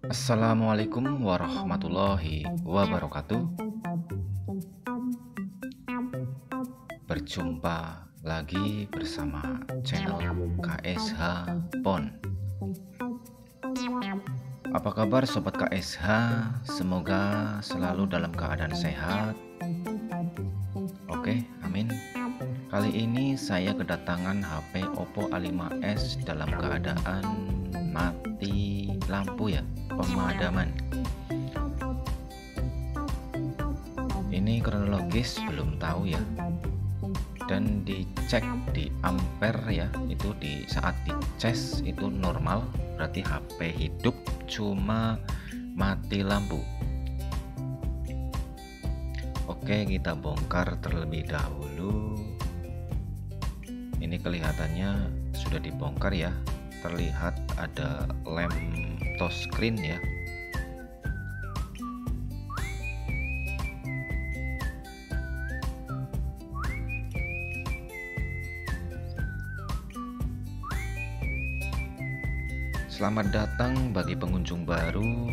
Assalamualaikum warahmatullahi wabarakatuh. Berjumpa lagi bersama channel KSH PON. Apa kabar sobat KSH? Semoga selalu dalam keadaan sehat. Oke, amin. Kali ini saya kedatangan HP Oppo A5s dalam keadaan mati lampu ya, pemadaman. Ini kronologis belum tahu ya. Dan dicek di ampere ya, itu di saat dicas itu normal, berarti HP hidup, cuma mati lampu. Oke, kita bongkar terlebih dahulu. Ini kelihatannya sudah dibongkar ya, terlihat ada lem touchscreen ya. Selamat datang bagi pengunjung baru.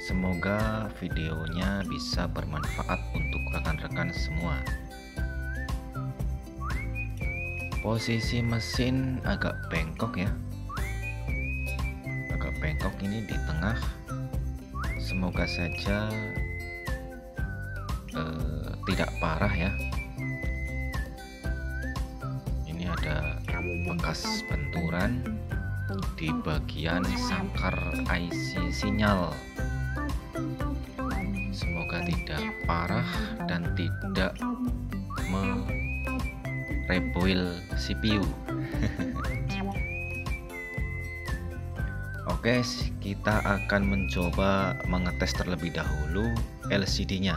Semoga videonya bisa bermanfaat untuk rekan-rekan semua. Posisi mesin agak bengkok ya. Agak bengkok ini di tengah. Semoga saja tidak parah ya. Ini ada bekas benturan di bagian sangkar IC sinyal. Semoga tidak parah dan tidak mereboil CPU. Oke, kita akan mencoba mengetes terlebih dahulu LCD-nya.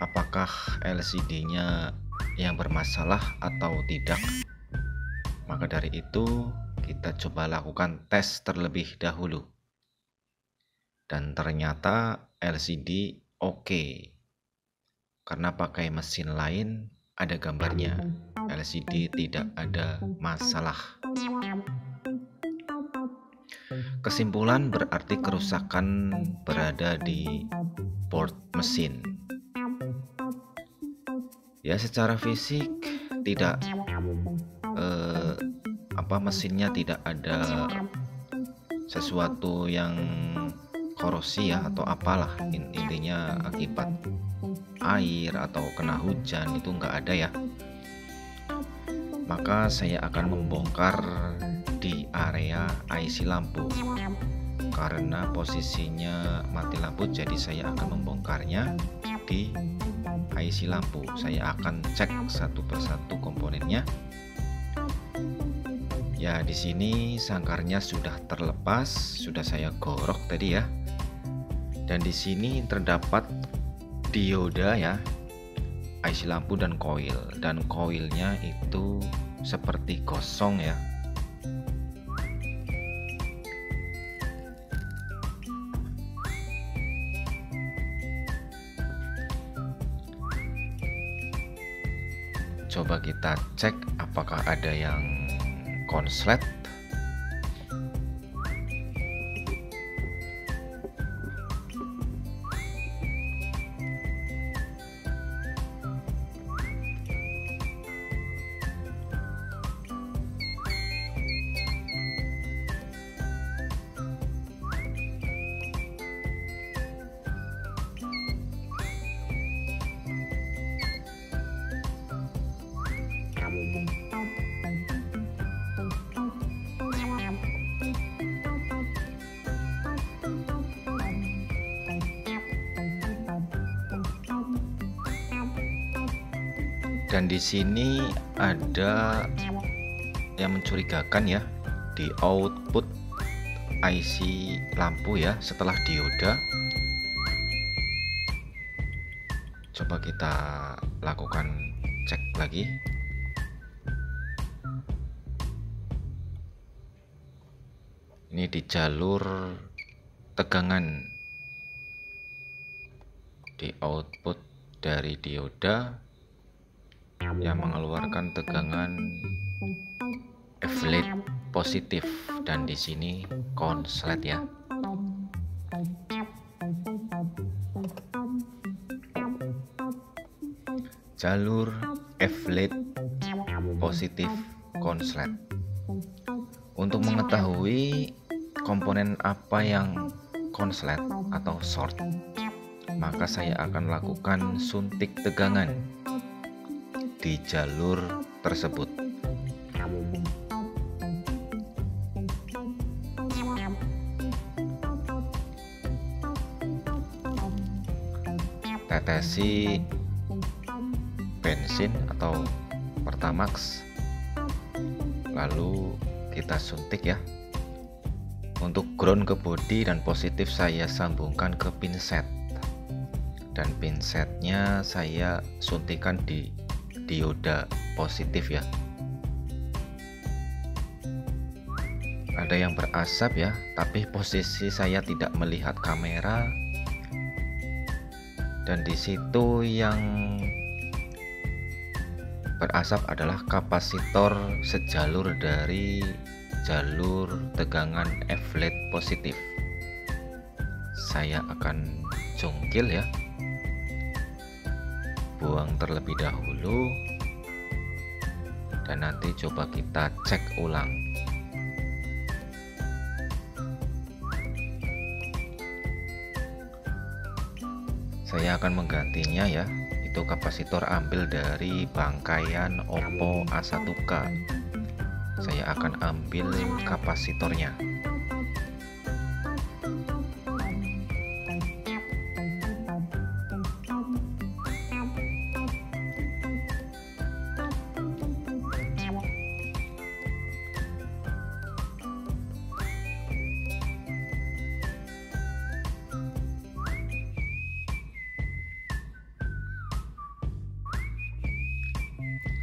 Apakah LCD-nya yang bermasalah atau tidak? Maka dari itu kita coba lakukan tes terlebih dahulu. Dan ternyata LCD oke. Karena pakai mesin lain ada gambarnya. LCD tidak ada masalah. Kesimpulan berarti kerusakan berada di board mesin. Ya, secara fisik tidak mesinnya tidak ada sesuatu yang korosi ya atau apalah, intinya akibat air atau kena hujan itu enggak ada ya. Maka saya akan membongkar di area IC lampu karena posisinya mati lampu, jadi saya akan membongkarnya di IC lampu. Saya akan cek satu persatu komponennya. Ya, di sini sangkarnya sudah terlepas, sudah saya gorok tadi ya. Dan di sini terdapat dioda ya, IC lampu dan koilnya itu seperti kosong ya. Coba kita cek apakah ada yang konslet. Dan di sini ada yang mencurigakan ya, di output IC lampu ya, setelah dioda. Coba kita lakukan cek lagi. Ini di jalur tegangan di output dari dioda yang mengeluarkan tegangan F-LED positif, dan di sini konslet ya. Jalur F-LED positif konslet. Untuk mengetahui komponen apa yang konslet atau short, maka saya akan lakukan suntik tegangan di jalur tersebut. Tetesi bensin atau Pertamax, lalu kita suntik ya. Untuk ground ke body dan positif saya sambungkan ke pinset, dan pinsetnya saya suntikan di dioda positif ya. Ada yang berasap ya, tapi posisi saya tidak melihat kamera, dan di situ yang berasap adalah kapasitor sejalur dari jalur tegangan F-LED positif. Saya akan cungkil ya, buang terlebih dahulu, dan nanti coba kita cek ulang. Saya akan menggantinya ya. Itu kapasitor ambil dari bangkaian Oppo A1K. Saya akan ambil kapasitornya.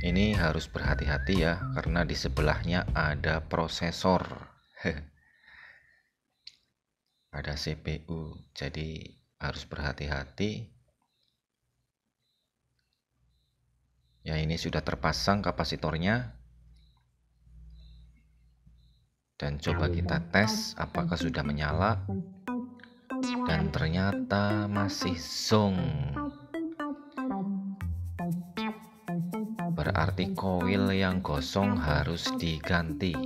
Ini harus berhati-hati ya, karena di sebelahnya ada prosesor. Ada CPU, jadi harus berhati-hati. Ya, ini sudah terpasang kapasitornya. Dan coba kita tes apakah sudah menyala. Dan ternyata masih zong. Berarti koil yang gosong harus diganti.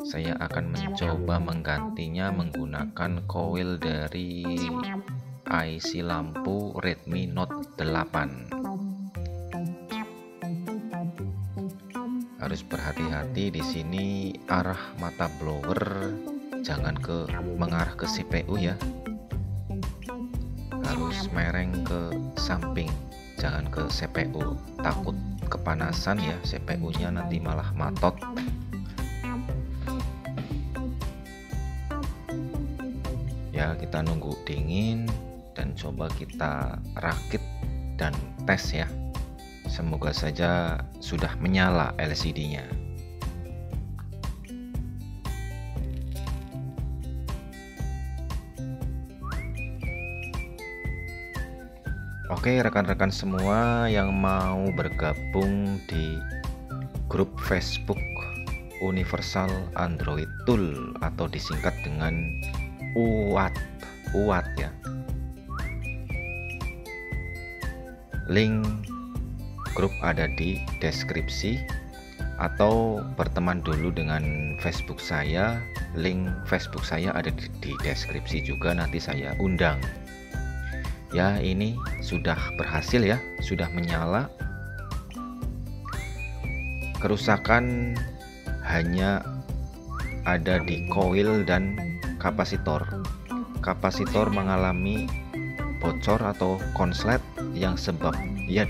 Saya akan mencoba menggantinya menggunakan koil dari IC lampu Redmi Note 8. Harus berhati-hati di sini, arah mata blower jangan mengarah ke CPU ya. Harus mereng ke samping, jangan ke CPU. Takut kepanasan ya, CPU-nya nanti malah matot. Ya, kita nunggu dingin dan coba kita rakit dan tes ya. Semoga saja sudah menyala LCD-nya. Oke, rekan-rekan semua yang mau bergabung di grup Facebook Universal Android Tool atau disingkat dengan UAT ya. Link grup ada di deskripsi, atau berteman dulu dengan Facebook saya. Link Facebook saya ada di deskripsi juga, nanti saya undang. Ya, ini sudah berhasil ya, sudah menyala. Kerusakan hanya ada di koil dan kapasitor. Kapasitor mengalami bocor atau konslet yang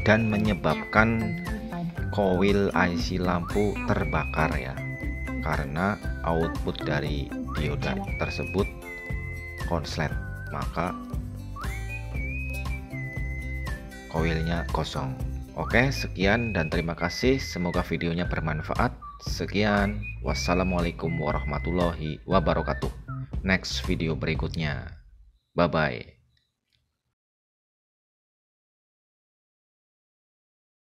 dan menyebabkan koil IC lampu terbakar ya, karena output dari dioda tersebut konslet, maka koilnya kosong. Oke, sekian dan terima kasih, semoga videonya bermanfaat. Sekian, wassalamualaikum warahmatullahi wabarakatuh. Next video berikutnya, bye bye.